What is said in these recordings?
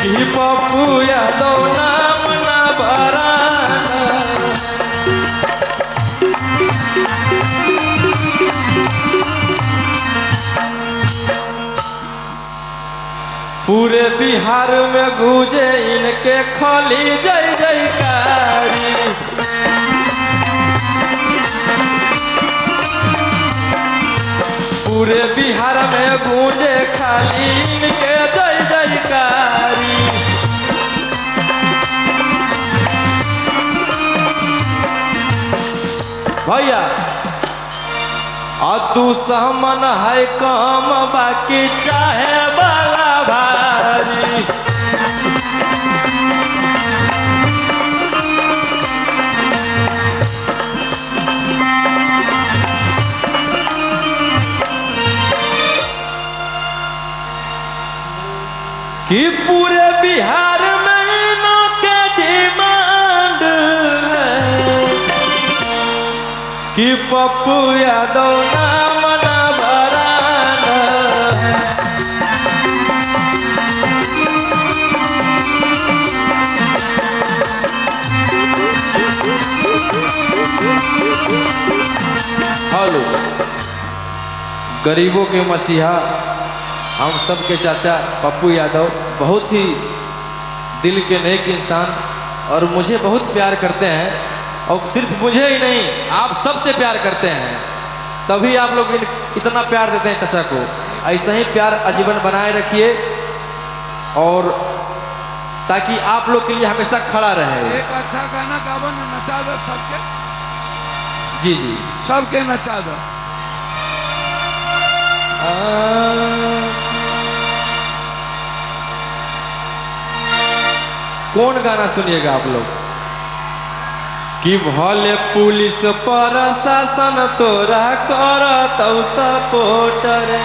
कि पप्पू यादव नाम ना बराना। पूरे बिहार में गूंजे इनके खाली जय जयकारी। पूरे बिहार में गूंजे खाली इनके जय जयकारी। भैया अतु सहमन है कम बाकी चाहे वाला भारी। कि पूरे बिहार में इनों के डिमांड है कि पप्पू यादव नाम ना बराना है। हेलो, गरीबों के मसीहा हम सब के चाचा पप्पू यादव बहुत ही दिल के नेक इंसान और मुझे बहुत प्यार करते हैं। और सिर्फ मुझे ही नहीं, आप सबसे प्यार करते हैं, तभी आप लोग इतना प्यार देते हैं चाचा को। ऐसा ही प्यार आजीवन बनाए रखिए और ताकि आप लोग के लिए हमेशा खड़ा रहे। एक अच्छा गाना गावा ना, नचा दो सबके। जी जी, सबके नचा दो। कौन गाना सुनिएगा आप लोग? कि भले पुलिस प्रशासन तोरा करत सपोर्ट रे।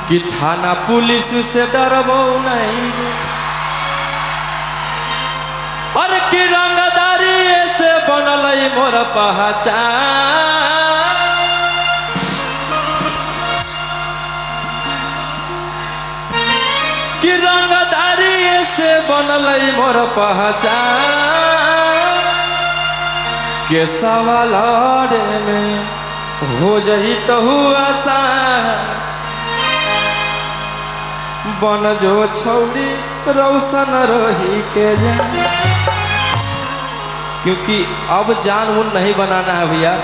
कि थाना पुलिस से डरबो नहीं। और कि रंगदारी से बनल मोर पहचान। कि रंगदारी से बनल मोर पहचान। के सवाल में हो जही तो हुआ आसान। बन जो छौड़ी रोशन रही के जान। क्योंकि अब जान उन नहीं बनाना है भैया।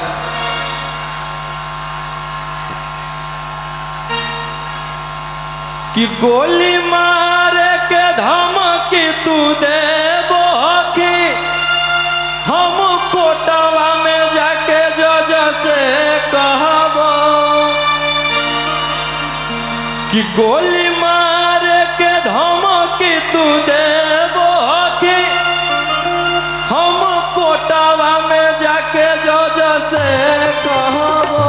कि गोली मारे के धमकी तू देबो कि हम कोटवा में जाके जज से कहबो। कि गोली मारे के धमकी तू देबो कि हम कोटवा में जाके जज से कहबो।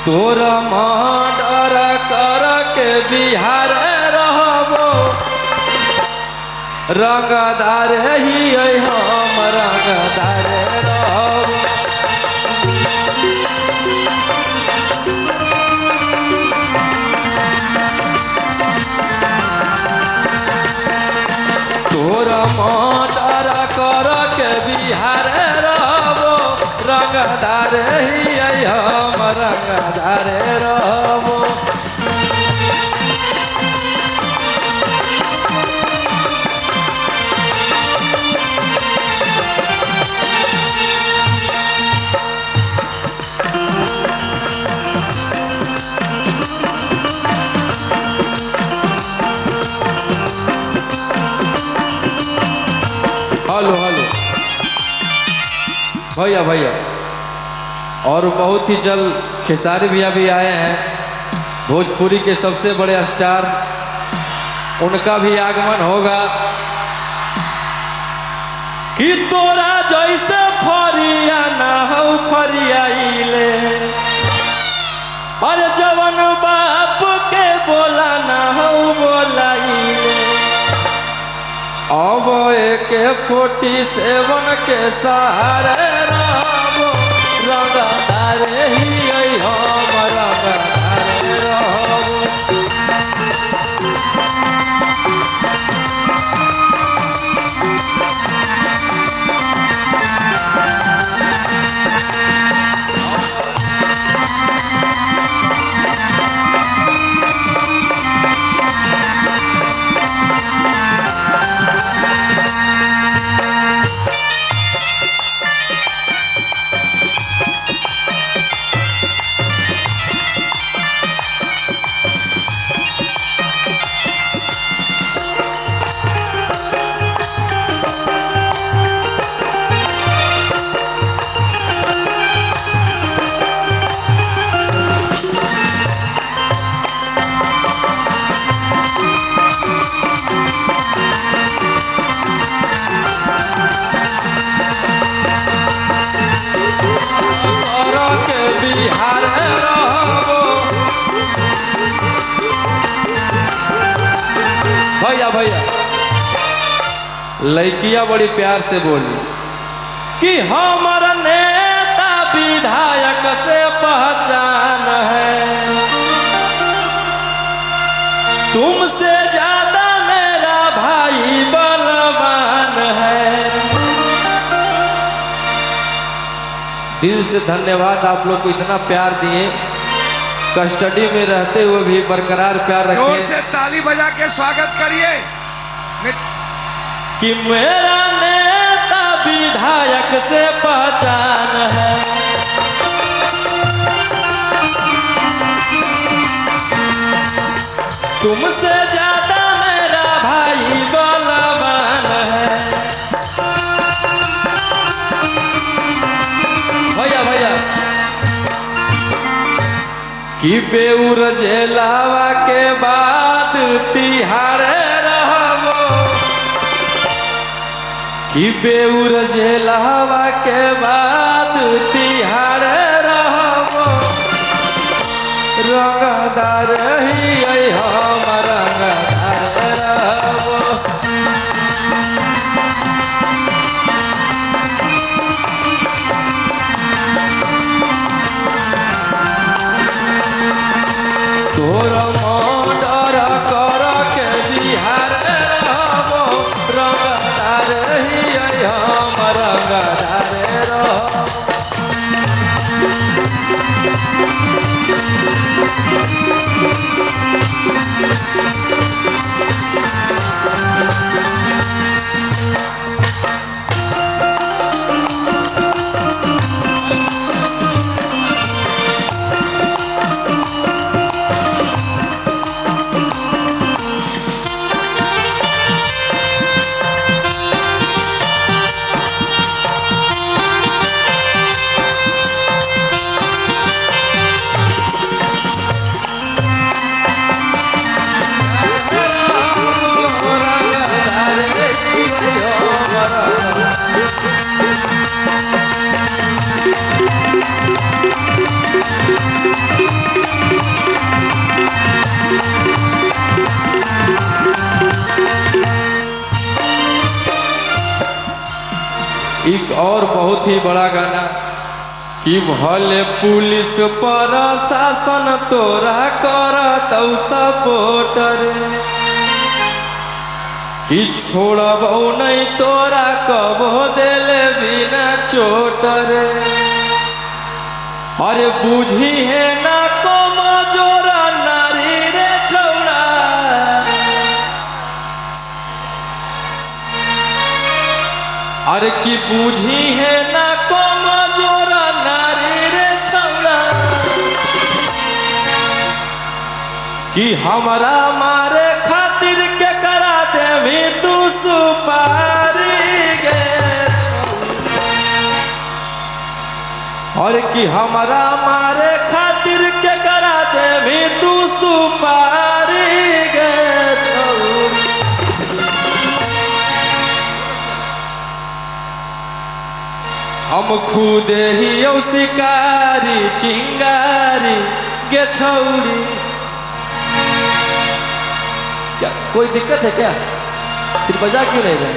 तोरा मर्डर कर के बिहार रहबो। रंगदार ही हम रंगदार रहबो। तोरा मर्डर कर के बिहार रहबो। रंगदार ही हम रंगदार रहबो। हेलो हेलो भैया भैया, और बहुत ही जल्द खेसारी भैया भी आए हैं, भोजपुरी के सबसे बड़े स्टार, उनका भी आगमन होगा। कि तोरा जैसे फरिया ना हो फरियाइले। और जवन बाप के बोला ना हो बोलाइले। अब AK-47 के सहारे रंगदार ही हम रंगदार लड़किया बड़ी प्यार से बोली कि हमारा नेता विधायक से पहचान है, तुमसे ज्यादा मेरा भाई बलवान है। दिल से धन्यवाद, आप लोग को इतना प्यार दिए, कस्टडी में रहते हुए भी बरकरार प्यार जोर रखे। से ताली बजा के स्वागत करिए कि मेरा नेता विधायक से पहचान है, तुमसे ज्यादा मेरा भाई बलवान है। भैया कि बेउर जेलावा के बाद तिहारे रहबो, कि बेउर जेलावा के बाद तिहारे रहबो, रंगदार ही हम रंगदार रहबो। तोर मर्डर कर के बिहार रहबो, रंगदार ही हम रंगदार रहबो। एक और बहुत ही बड़ा गाना कि भले पुलिस प्रशासन तोरा करत सपोर्ट रे, कि छोड़बो नहीं तोरा कबो देले बिना चोट रे। अरे बुझी है ना कमजोरा नारी रे छौड़ा, अरे की बुझी है ना कमजोरा नारी रे छौड़ा, कि हमारा मारे खातिर के करा दे भी तू सुपारी गे छौड़ा, और कि हमारा मारे खातिर के करा दे भी तू सुपारी गे छौड़ा। हम खुद ही शिकारी चिंगारी गे छौरी। क्या कोई दिक्कत है क्या? फिर बजा क्यों नहीं रहे?